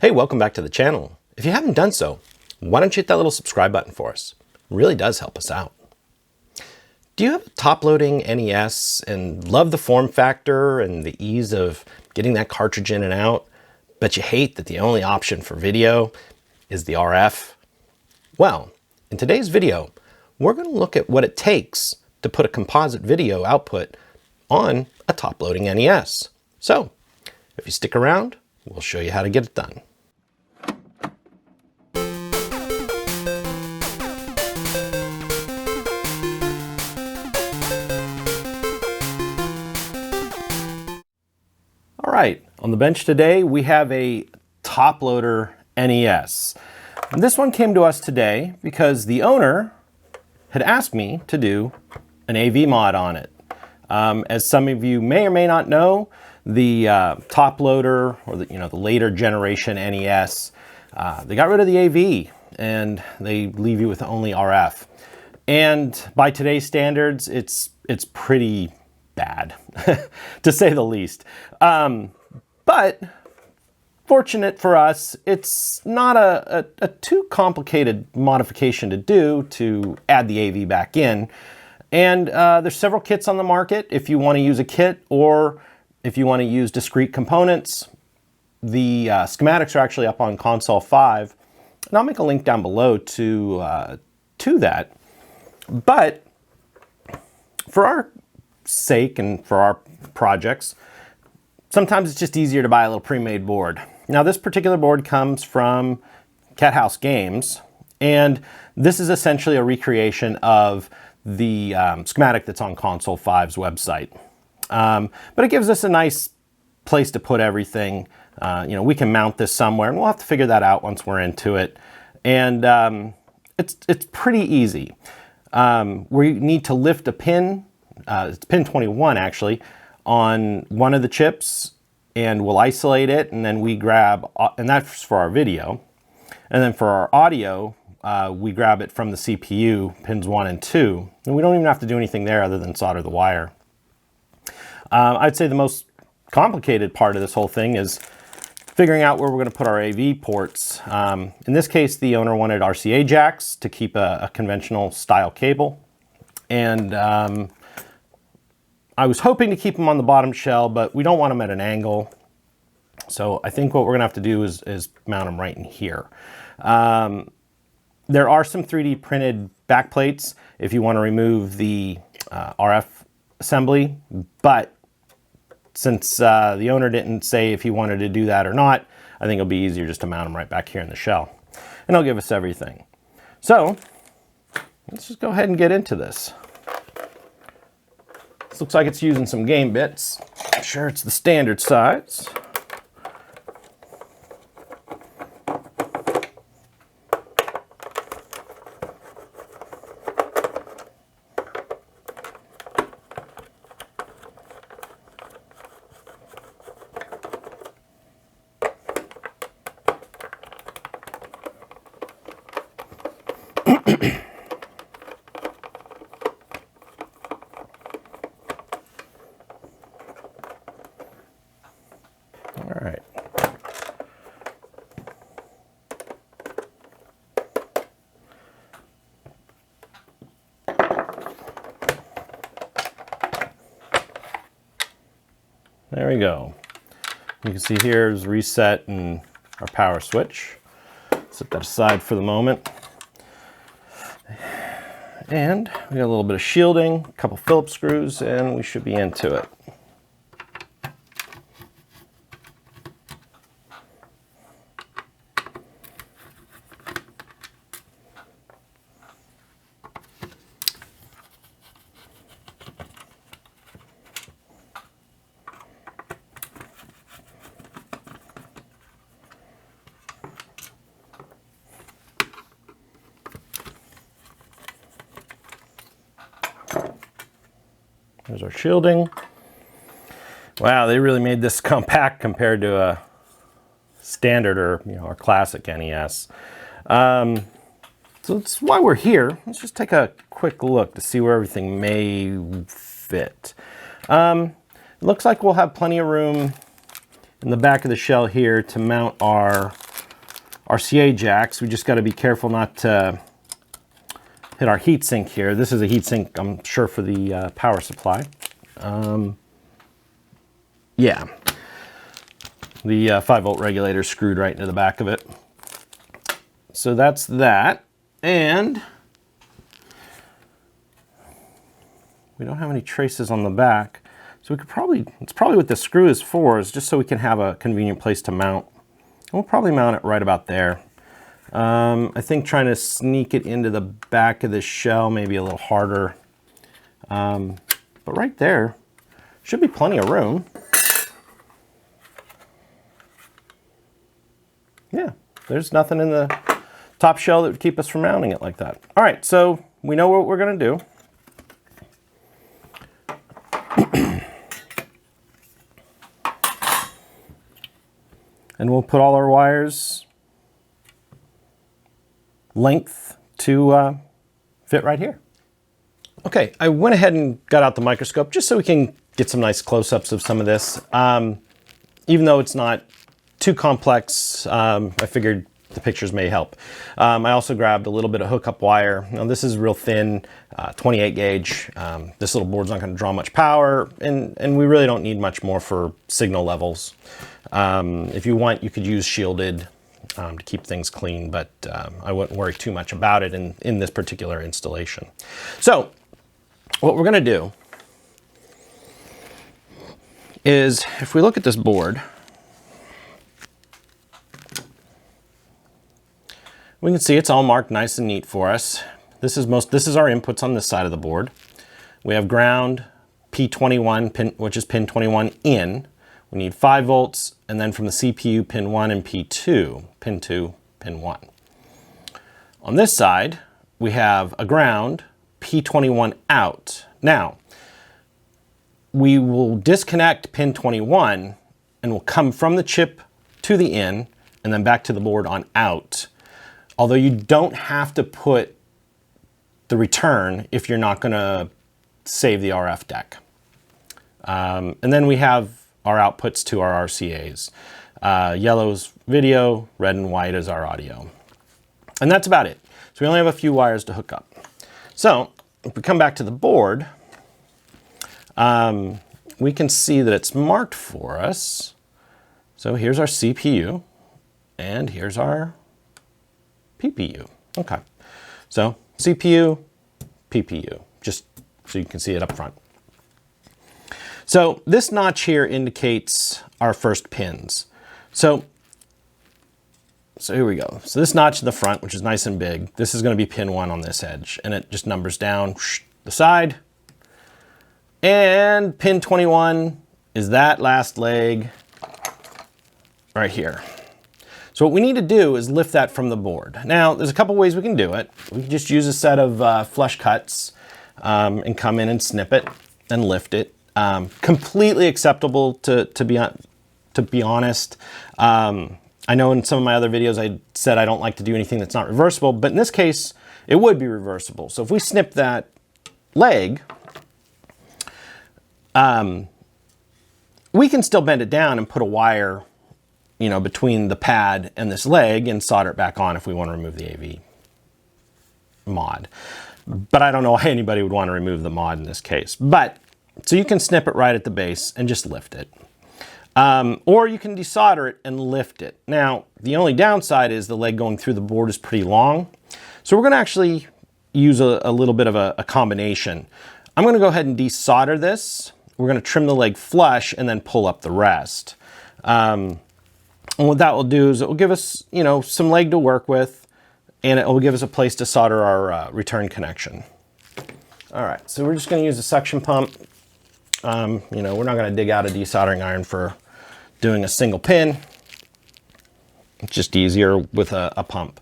Hey, welcome back to the channel. If you haven't done so, why don't you hit that little subscribe button for us? It really does help us out. Do you have a top-loading NES and love the form factor and the ease of getting that cartridge in and out, but you hate that the only option for video is the RF? Well, in today's video, we're going to look at what it takes to put a composite video output on a top-loading NES. So, if you stick around, we'll show you how to get it done. All right, on the bench today, we have a top-loader NES. And this one came to us today because the owner had asked me to do an AV mod on it. As some of you may or may not know, the top-loader, or the later generation NES, they got rid of the AV and they leave you with only RF. And by today's standards, it's pretty bad, to say the least. But fortunate for us, it's not a too complicated modification to do to add the AV back in. And there's several kits on the market if you want to use a kit or if you want to use discrete components. The schematics are actually up on Console 5, and I'll make a link down below to that. But for our sake and for our projects, sometimes it's just easier to buy a little pre-made board. Now, this particular board comes from Cat House Games, and this is essentially a recreation of the schematic that's on Console 5's website. But it gives us a nice place to put everything. We can mount this somewhere, and we'll have to figure that out once we're into it. And it's pretty easy. We need to lift a pin. It's pin 21 actually, on one of the chips, and we'll isolate it, and then we grab, and that's for our video. And then for our audio, we grab it from the CPU, pins 1 and 2, and we don't even have to do anything there other than solder the wire. I'd say the most complicated part of this whole thing is figuring out where we're going to put our AV ports. In this case, the owner wanted RCA jacks to keep a conventional style cable, and I was hoping to keep them on the bottom shell, but we don't want them at an angle. So I think what we're gonna have to do is mount them right in here. There are some 3D printed backplates if you want to remove the RF assembly, but since the owner didn't say if he wanted to do that or not, I think it'll be easier just to mount them right back here in the shell. And it'll give us everything. So let's just go ahead and get into this. This looks like it's using some game bits. I'm sure it's the standard size. All right. There we go. You can see here's reset and our power switch. Set that aside for the moment. And we got a little bit of shielding, a couple Phillips screws, and we should be into it. There's our shielding. Wow, they really made this compact compared to a standard or our classic NES. So that's why we're here. Let's just take a quick look to see where everything may fit. It looks like we'll have plenty of room in the back of the shell here to mount our RCA jacks. We just got to be careful not to hit our heatsink here. This is a heatsink, I'm sure, for the power supply. Yeah, the 5-volt regulator screwed right into the back of it. So that's that. And we don't have any traces on the back. So we could probably, it's probably what the screw is for, is just so we can have a convenient place to mount. And we'll probably mount it right about there. I think trying to sneak it into the back of the shell may be a little harder. But right there should be plenty of room. Yeah, there's nothing in the top shell that would keep us from mounting it like that. All right, so we know what we're going to do. And we'll put all our wires length to fit right here. Okay, I went ahead and got out the microscope just so we can get some nice close-ups of some of this. Even though it's not too complex, I figured the pictures may help. I also grabbed a little bit of hookup wire. Now this is real thin, 28 gauge. This little board's not going to draw much power, and we really don't need much more for signal levels. If you want, you could use shielded to keep things clean, but I wouldn't worry too much about it in this particular installation. So what we're going to do is, if we look at this board, we can see it's all marked nice and neat for us. This is our inputs on this side of the board. We have ground, P21 pin, which is pin 21 in. We need 5 volts, and then from the CPU, pin 1 and P2, pin 2, pin 1. On this side, we have a ground, P21 out. Now, we will disconnect pin 21, and we'll come from the chip to the in, and then back to the board on out. Although you don't have to put the return if you're not going to save the RF deck. And then we have our outputs to our RCAs. Yellow's video, red and white is our audio. And that's about it. So we only have a few wires to hook up. So if we come back to the board, we can see that it's marked for us. So here's our CPU, and here's our PPU. Okay, so CPU, PPU, just so you can see it up front. So this notch here indicates our first pins. So here we go. So this notch in the front, which is nice and big, this is going to be pin 1 on this edge, and it just numbers down the side. And pin 21 is that last leg right here. So what we need to do is lift that from the board. Now, there's a couple ways we can do it. We can just use a set of flush cuts and come in and snip it and lift it. Completely acceptable to be honest. I know in some of my other videos I said I don't like to do anything that's not reversible, but in this case, it would be reversible. So if we snip that leg, we can still bend it down and put a wire, you know, between the pad and this leg and solder it back on if we want to remove the AV mod. But I don't know why anybody would want to remove the mod in this case. But, so you can snip it right at the base and just lift it. Or you can desolder it and lift it. Now, the only downside is the leg going through the board is pretty long. So we're going to actually use a little bit of a combination. I'm going to go ahead and desolder this. We're going to trim the leg flush and then pull up the rest. And what that will do is it will give us, you know, some leg to work with, and it will give us a place to solder our return connection. All right, so we're just going to use a suction pump. You know, we're not going to dig out a desoldering iron for doing a single pin. It's just easier with a pump.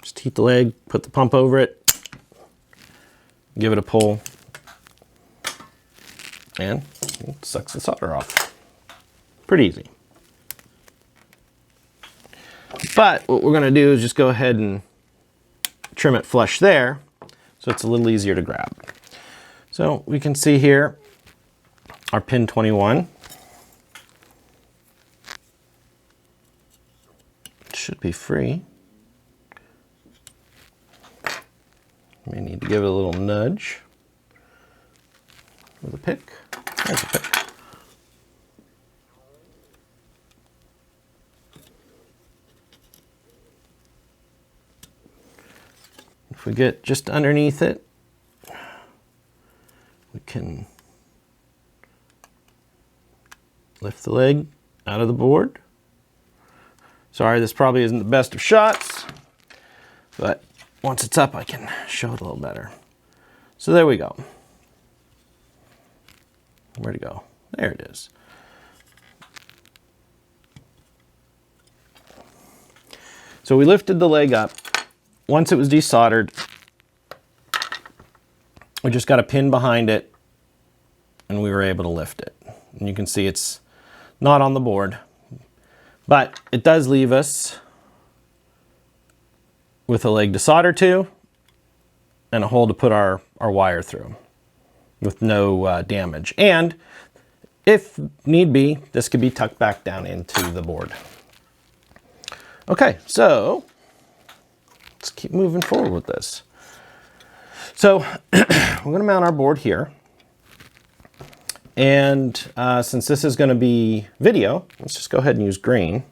Just heat the leg, put the pump over it, give it a pull, and it sucks the solder off. Pretty easy. But what we're going to do is just go ahead and trim it flush there so it's a little easier to grab. So we can see here our pin 21 should be free. May need to give it a little nudge with a pick. There's a pick. If we get just underneath it, we can lift the leg out of the board. Sorry, this probably isn't the best of shots, but once it's up, I can show it a little better. So there we go. Where'd it go? There it is. So we lifted the leg up. Once it was desoldered, we just got a pin behind it and we were able to lift it. And you can see it's not on the board, but it does leave us with a leg to solder to and a hole to put our wire through with no damage. And if need be, this could be tucked back down into the board. Okay, so let's keep moving forward with this. So we're going to mount our board here. And since this is going to be video, let's just go ahead and use green.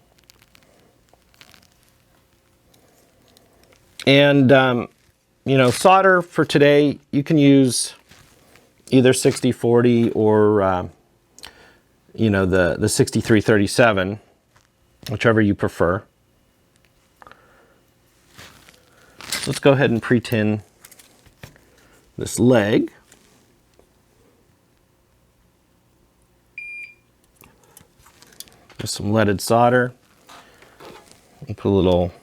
And, you know, solder for today, you can use either 6040 or, you know, the 6337, whichever you prefer. Let's go ahead and pre-tin this leg. With some leaded solder. And put a little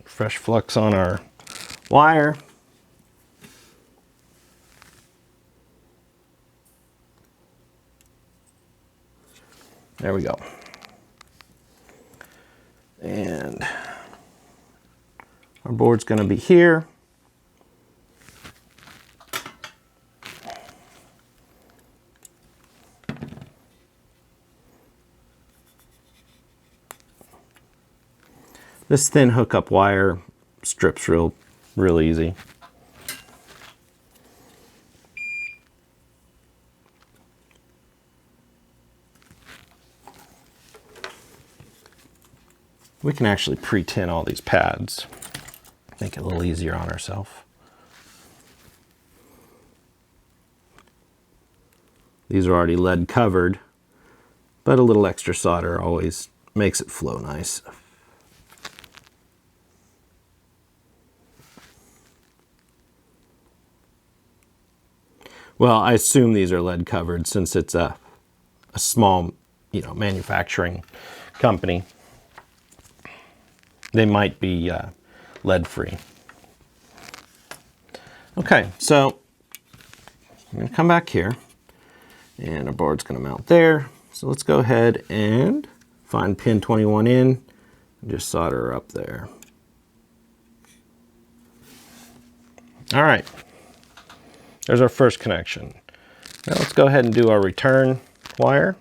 fresh flux on our wire. There we go. And our board's going to be here. This thin hookup wire strips real easy. We can actually pre-tin all these pads, make it a little easier on ourselves. These are already lead covered, but a little extra solder always makes it flow nice. Well, I assume these are lead covered since it's a small, you know, manufacturing company. They might be lead free. Okay, so I'm going to come back here and our board's going to mount there. So let's go ahead and find pin 21 in and just solder her up there. All right. There's our first connection. Now let's go ahead and do our return wire.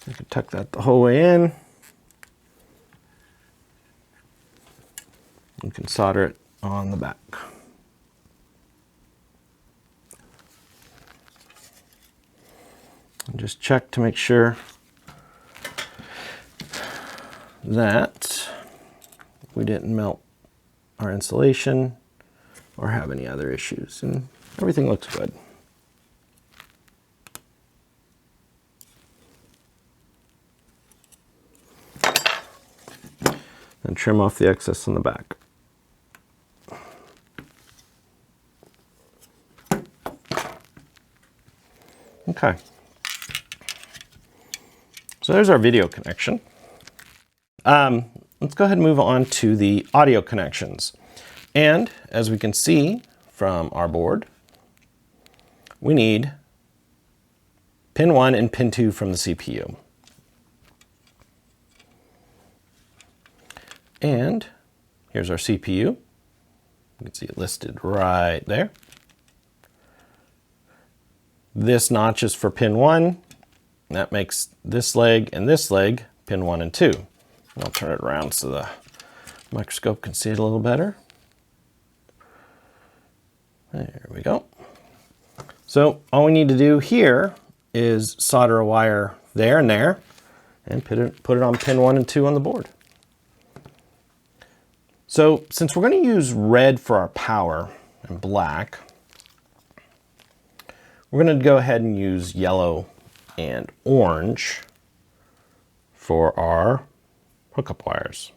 You can tuck that the whole way in. You can solder it on the back. And just check to make sure that we didn't melt our insulation or have any other issues, and everything looks good. And trim off the excess on the back. Okay. So there's our video connection. Let's go ahead and move on to the audio connections. And as we can see from our board, we need pin 1 and pin 2 from the CPU. And here's our CPU. You can see it listed right there. This notch is for pin 1. That makes this leg and this leg pin 1 and 2. And I'll turn it around so the microscope can see it a little better. There we go. So all we need to do here is solder a wire there and there and put it on pin 1 and 2 on the board. So since we're going to use red for our power and black, we're going to go ahead and use yellow and orange for our hookup wires.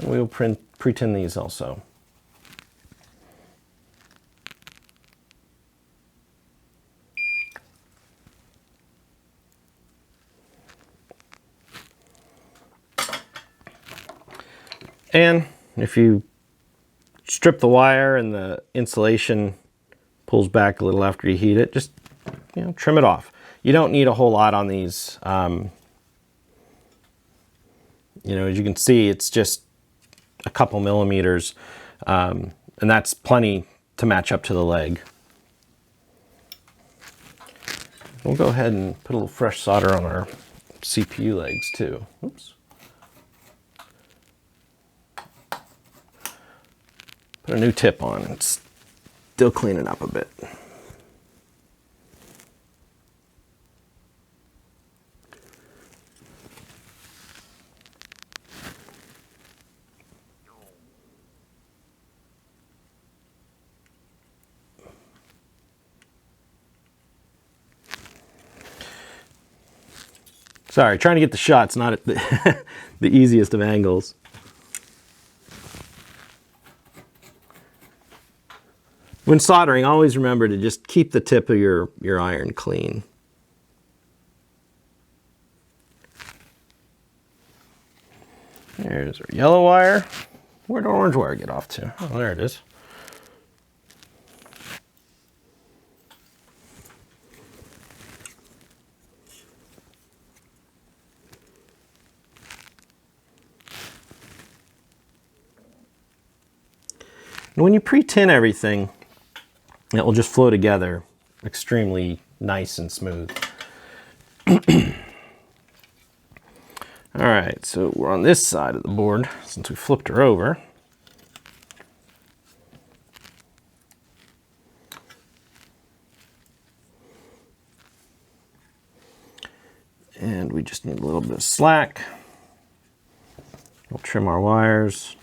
And we'll pre-tin these also. And if you strip the wire and the insulation pulls back a little after you heat it, just trim it off. You don't need a whole lot on these. As you can see, it's just a couple millimeters, and that's plenty to match up to the leg. We'll go ahead and put a little fresh solder on our CPU legs too. Oops. Put a new tip on and still clean it up a bit. Sorry, trying to get the shots not at the, the easiest of angles. When soldering, always remember to just keep the tip of your iron clean. There's our yellow wire. Where'd our orange wire get off to? Oh, there it is. And when you pre-tin everything, it will just flow together extremely nice and smooth. All right, so we're on this side of the board since we flipped her over. And we just need a little bit of slack. We'll trim our wires.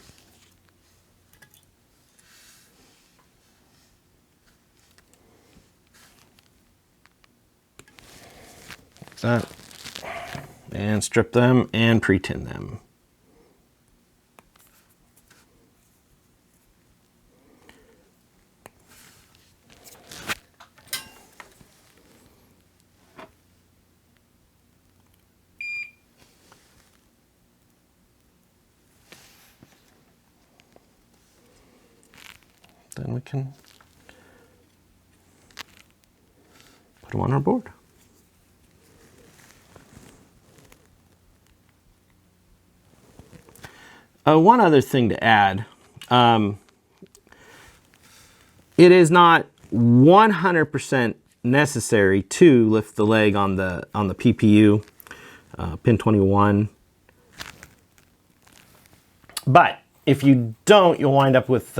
That, and strip them and pre-tin them. Then we can put them on our board. One other thing to add, it is not 100% necessary to lift the leg on the PPU. pin 21. But if you don't, you'll wind up with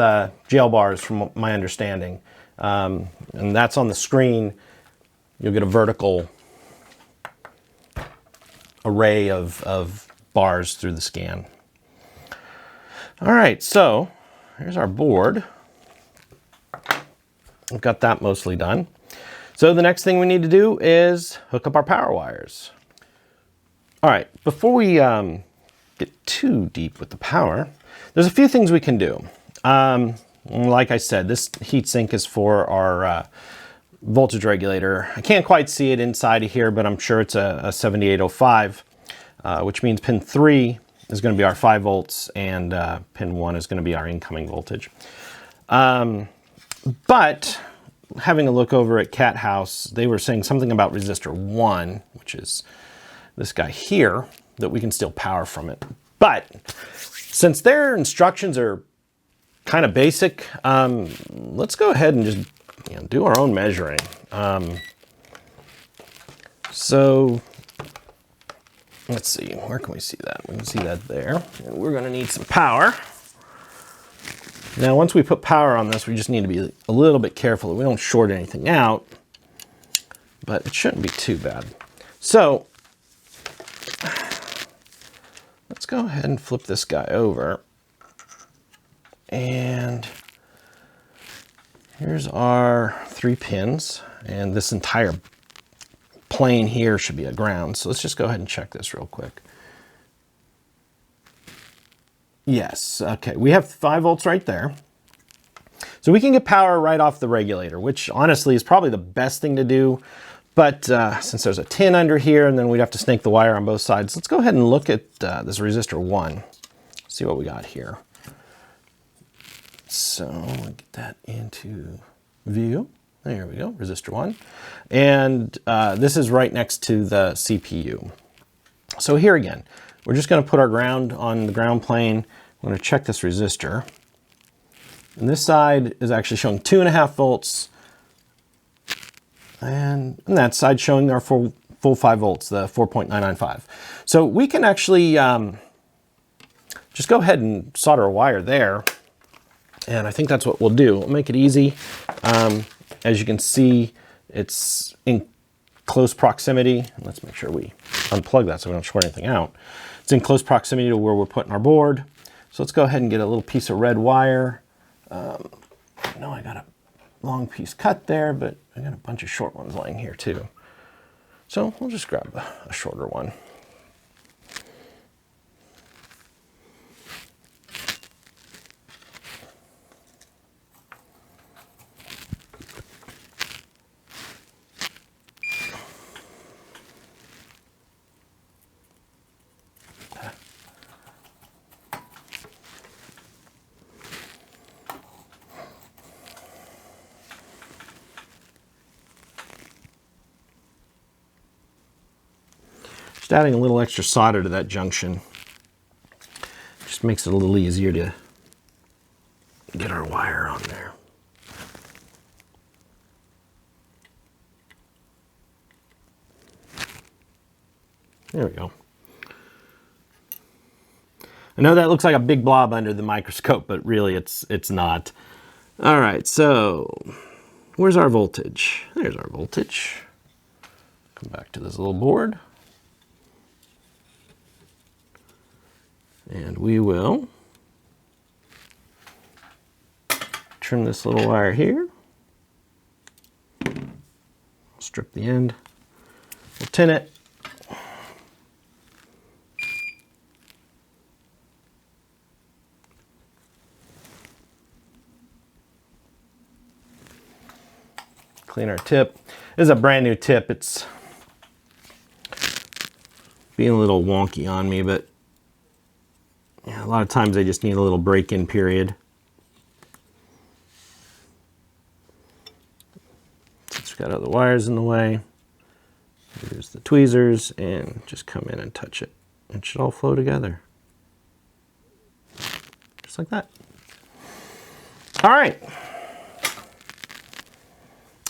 jail bars from my understanding. And that's on the screen. You'll get a vertical array of bars through the scan. All right, so here's our board. We've got that mostly done. So the next thing we need to do is hook up our power wires. All right, before we get too deep with the power, there's a few things we can do. Like I said, this heatsink is for our voltage regulator. I can't quite see it inside of here, but I'm sure it's a 7805, which means pin 3 is going to be our 5 volts and pin 1 is going to be our incoming voltage. But having a look over at Cat House, they were saying something about resistor 1, which is this guy here, that we can still power from it. But since their instructions are kind of basic, let's go ahead and just do our own measuring. So let's see, where can we see that? We can see that there. And we're gonna need some power. Now, once we put power on this, we just need to be a little bit careful that we don't short anything out, but it shouldn't be too bad. So let's go ahead and flip this guy over. And here's our 3 pins, and this entire plane here should be a ground. So let's just go ahead and check this real quick. Yes, okay, we have 5 volts right there. So we can get power right off the regulator, which honestly is probably the best thing to do. But since there's a tin under here and then we'd have to snake the wire on both sides, let's go ahead and look at this resistor 1. See what we got here. So we'll get that into view. There we go, resistor 1. And this is right next to the CPU. So here again, we're just going to put our ground on the ground plane. I'm going to check this resistor. And this side is actually showing 2.5 volts. And that side showing our full 5 volts, the 4.995. So we can actually just go ahead and solder a wire there. And I think that's what we'll do. We'll make it easy. As you can see, it's in close proximity. Let's make sure we unplug that so we don't short anything out. It's in close proximity to where we're putting our board. So let's go ahead and get a little piece of red wire. I know I got a long piece cut there, but I got a bunch of short ones laying here too. So we'll just grab a shorter one. Just adding a little extra solder to that junction just makes it a little easier to get our wire on there. There we go. I know that looks like a big blob under the microscope, but really it's not. All right, so where's our voltage? There's our voltage. Come back to this little board. And we will trim this little wire here. Strip the end. We'll tin it. Clean our tip. This is a brand new tip. It's being a little wonky on me, but yeah, a lot of times they just need a little break-in period. Just got other wires in the way. Here's the tweezers, and just come in and touch it. It should all flow together. Just like that. All right.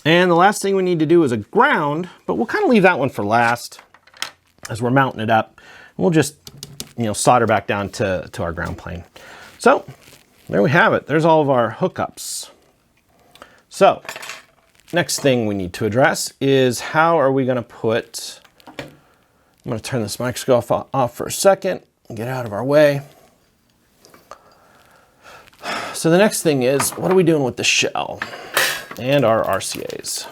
And the last thing we need to do is a ground, but we'll kind of leave that one for last. as we're mounting it up. We'll just, solder back down to our ground plane. So there we have it. There's all of our hookups. So next thing we need to address is how are we going to put, I'm going to turn this microscope off for a second and get out of our way. So the next thing is, what are we doing with the shell and our RCAs?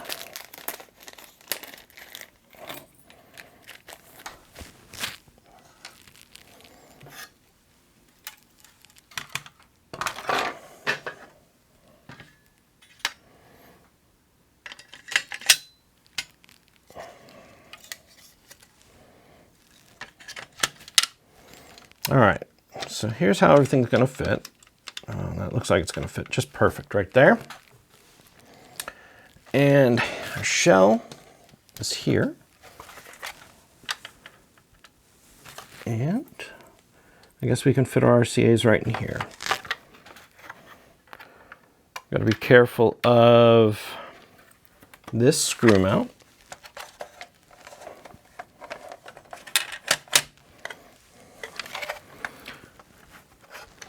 All right, so here's how everything's going to fit. That looks like it's going to fit just perfect right there. And our shell is here. And I guess we can fit our RCAs right in here. Got to be careful of this screw mount.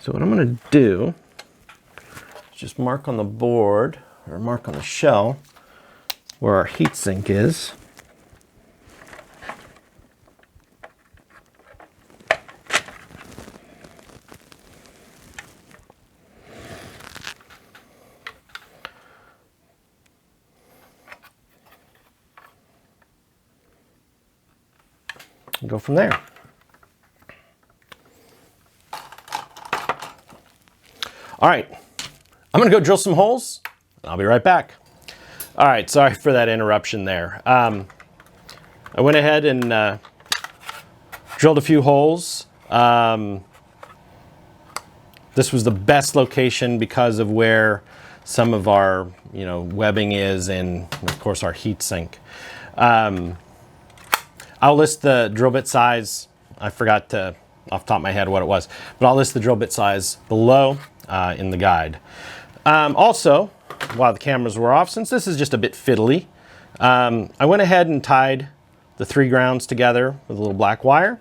So what I'm going to do is just mark on the board, or mark on the shell, where our heatsink is. And go from there. All right, I'm gonna go drill some holes. I'll be right back. All right, sorry for that interruption there. I went ahead and drilled a few holes. This was the best location because of where some of our webbing is, and of course our heat sink. I'll list the drill bit size. I forgot to, off the top of my head, what it was, but I'll list the drill bit size below in the guide. Also, while the cameras were off, since this is just a bit fiddly, I went ahead and tied the 3 grounds together with a little black wire,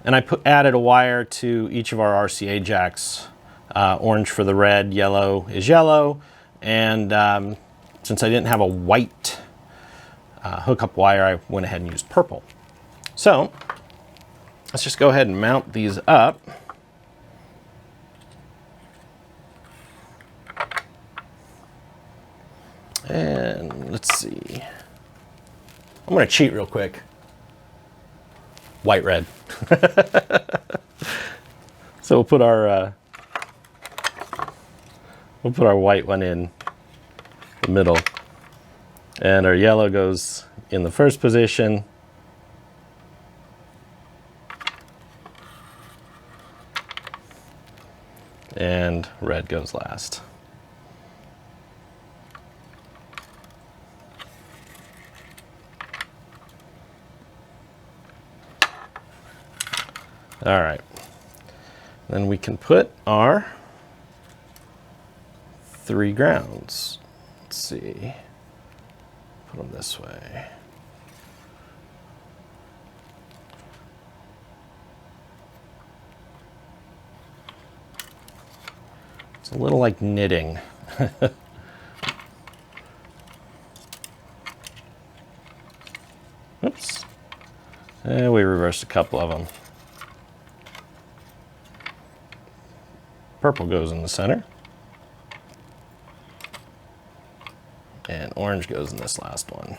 and I added a wire to each of our RCA jacks. Orange for the red, yellow is yellow, and since I didn't have a white hookup wire, I went ahead and used purple. So let's just go ahead and mount these up. And let's see. I'm going to cheat real quick. White, red. So we'll put our white one in the middle, and our yellow goes in the first position. And red goes last. All right, then we can put our 3 grounds. Let's see, put them this way. It's a little like knitting. Oops, and we reversed a couple of them. Purple goes in the center, and orange goes in this last one.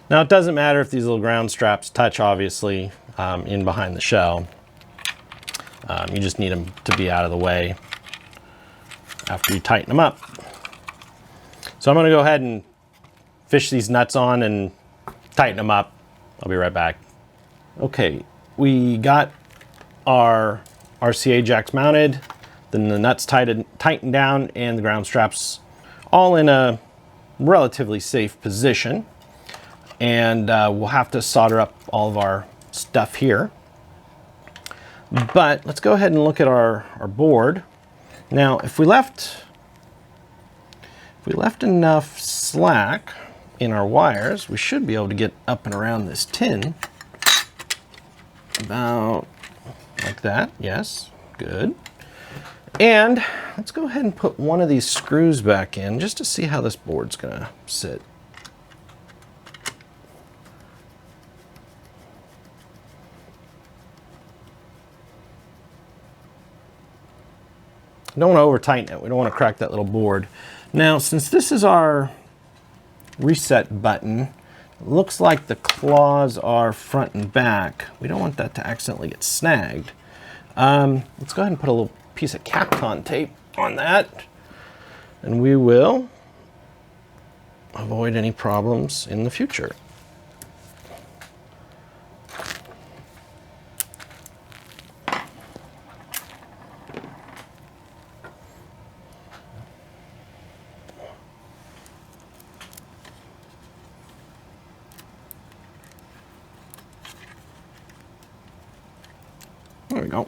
Now it doesn't matter if these little ground straps touch, obviously, in behind the shell. You just need them to be out of the way after you tighten them up. So I'm going to go ahead and fish these nuts on and tighten them up. I'll be right back. Okay, we got our RCA jacks mounted, then the nuts tightened down, and the ground straps all in a relatively safe position. And we'll have to solder up all of our stuff here. But let's go ahead and look at our board. Now, if we left enough slack in our wires, we should be able to get up and around this tin. About like that, yes, good. And let's go ahead and put one of these screws back in just to see how this board's gonna sit. Don't want to over tighten it. We don't want to crack that little board. Now, since this is our reset button, it looks like the claws are front and back. We don't want that to accidentally get snagged. Let's go ahead and put a little piece of Kapton tape on that, and we will avoid any problems in the future. There we go.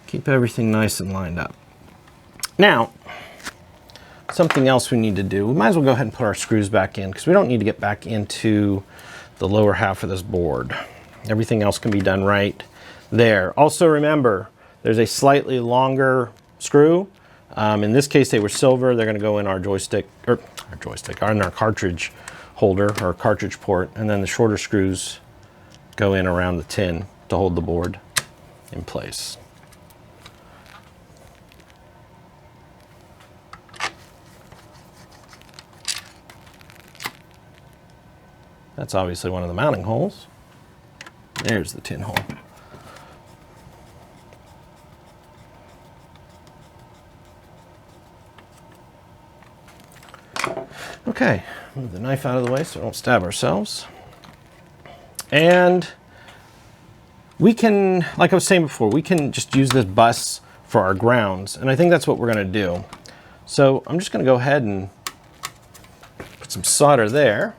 Keep everything nice and lined up. Now, something else we need to do, we might as well go ahead and put our screws back in because we don't need to get back into the lower half of this board. Everything else can be done right there. Also remember, there's a slightly longer screw. In this case, they were silver. They're gonna go in our joystick, or in our cartridge holder or cartridge port, and then the shorter screws go in around the tin to hold the board in place. That's obviously one of the mounting holes. There's the tin hole. Okay, move the knife out of the way so we don't stab ourselves. And we can, like I was saying before, we can just use this bus for our grounds, and I think that's what we're gonna do. So I'm just gonna go ahead and put some solder there.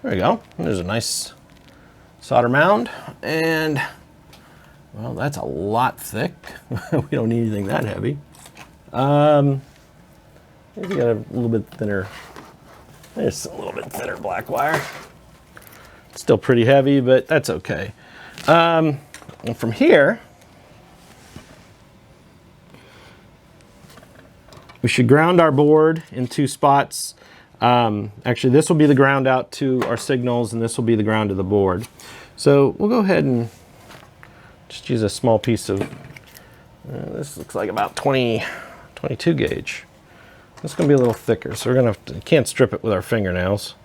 There we go. There's a nice solder mound, and well, that's a lot thick. We don't need anything that heavy. Maybe got a little bit thinner. There's a little bit thinner black wire. Still pretty heavy, but that's okay. And from here, we should ground our board in 2 spots. Actually, this will be the ground out to our signals, and this will be the ground to the board. So we'll go ahead and just use a small piece of, this looks like about 22 gauge. It's going to be a little thicker, so we're going to have to, can't strip it with our fingernails.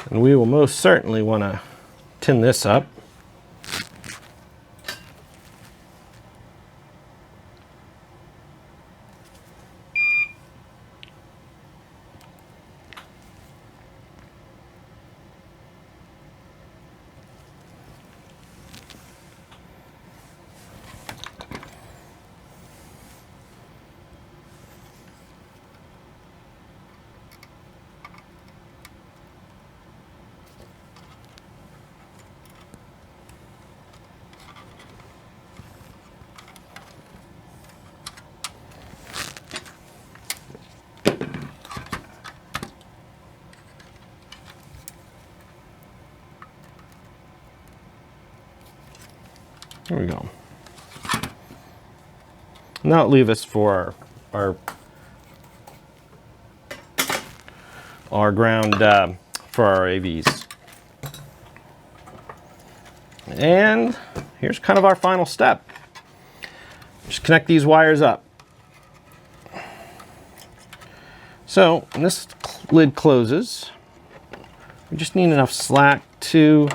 And we will most certainly want to tin this up. There we go. And that'll leave us for our ground for our AVs. And here's kind of our final step. Just connect these wires up. So when this lid closes, we just need enough slack to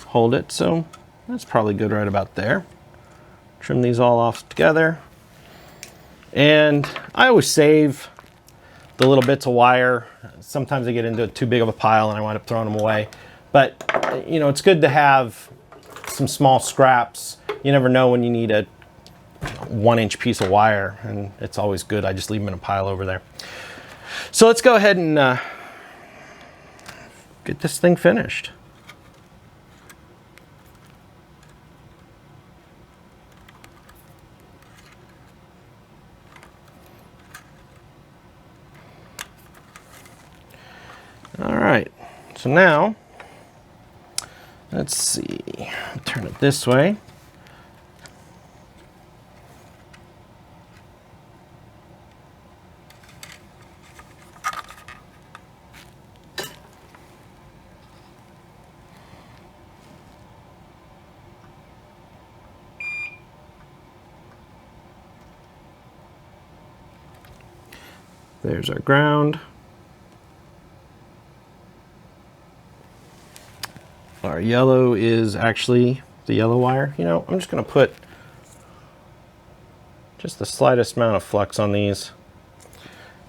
hold it. So That's probably good right about there. Trim these all off together. And I always save the little bits of wire. Sometimes I get into too big of a pile and I wind up throwing them away. But, you know, it's good to have some small scraps. You never know when you need a 1-inch piece of wire, and it's always good. I just leave them in a pile over there. So let's go ahead and get this thing finished. All right, so now, let's see, turn it this way. There's our ground. Our yellow is actually the yellow wire. You know, I'm just going to put just the slightest amount of flux on these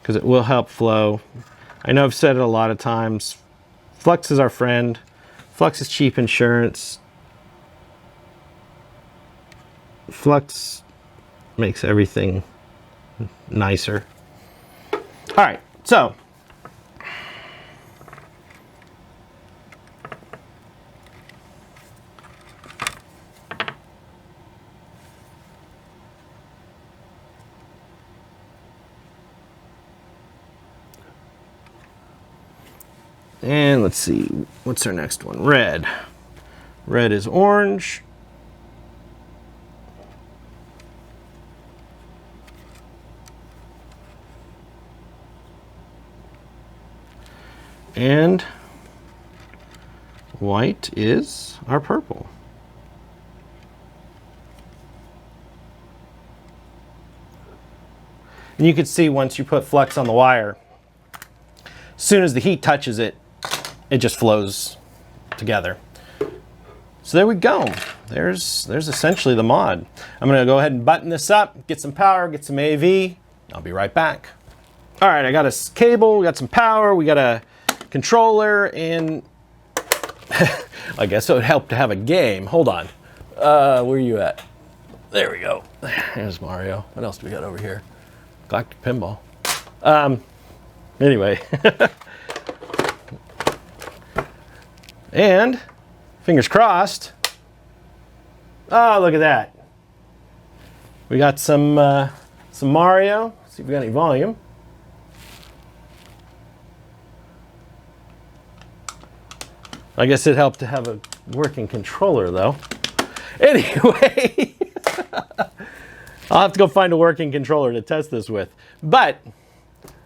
because it will help flow. I know I've said it a lot of times. Flux is our friend. Flux is cheap insurance. Flux makes everything nicer. All right, so and let's see, what's our next one? Red. Red is orange. And white is our purple. And you can see once you put flux on the wire, as soon as the heat touches it, it just flows together. So there we go. There's essentially the mod. I'm gonna go ahead and button this up, get some power, get some AV. I'll be right back. All right, I got a cable, we got some power, we got a controller, and I guess it would help to have a game. Hold on. Where are you at? There we go. There's Mario. What else do we got over here? Galactic Pinball. Anyway. And fingers crossed. Oh, look at that. We got some Mario. Let's see if we got any volume. I guess it helped to have a working controller, though. Anyway, I'll have to go find a working controller to test this with. But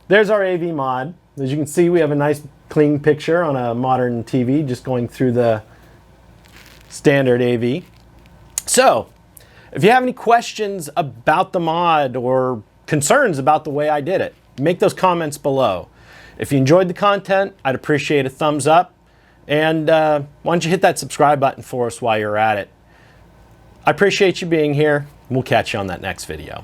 there's our AV mod. As you can see, we have a nice clean picture on a modern TV, just going through the standard AV. So, if you have any questions about the mod or concerns about the way I did it, make those comments below. If you enjoyed the content, I'd appreciate a thumbs up. And why don't you hit that subscribe button for us while you're at it. I appreciate you being here. We'll catch you on that next video.